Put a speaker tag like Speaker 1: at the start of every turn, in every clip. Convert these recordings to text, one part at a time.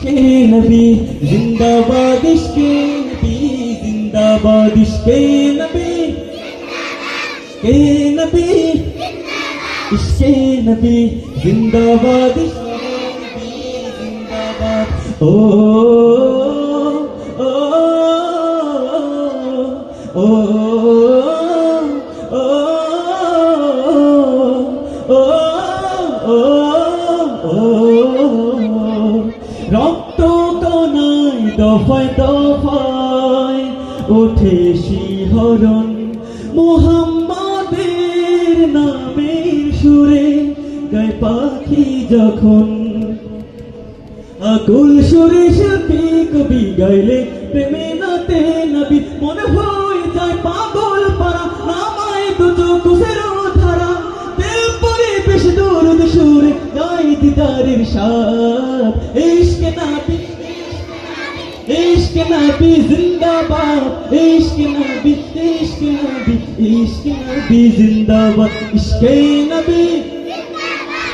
Speaker 1: इश्के नबी जिंदाबाद, इश्के नबी जिंदाबाद, इश्के नबी, इश्के नबी, इश्के नबी जिंदाबाद, इश्के नबी जिंदाबाद। ओ ओ ओ ओ ओ রক্ত কণায় দফায় দফায় ওঠে শিহরণ, মুহাম্মাদের নামের সুরে গায় পাখি যখন। আকুল সুরে শিল্পী কবি গাইলে প্রেমে নাতে নবী, মনে হয়ে যায় পাগল পারা, নামায় দুটো কুফেরো ধারা, দিল পরে বেশ দরুদ সুরে গায় দিদারের সাথ। ইশকে নবী, ইশকে নবী জিন্দাবাদ, ইশকে নবী, ইশকে নবী, ইশকে নবী জিন্দাবাদ, ইশকে নবী,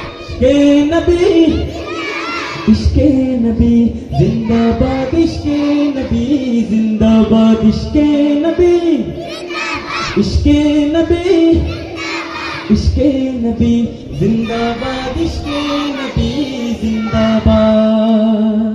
Speaker 1: ইশকে নবী, इश्के नबी जिंदाबाद, इश्के नबी जिंदाबाद, इश्के नबी, इश्के नबी, इश्के नबी जिंदाबाद, इश्के नबी जिंदाबाद।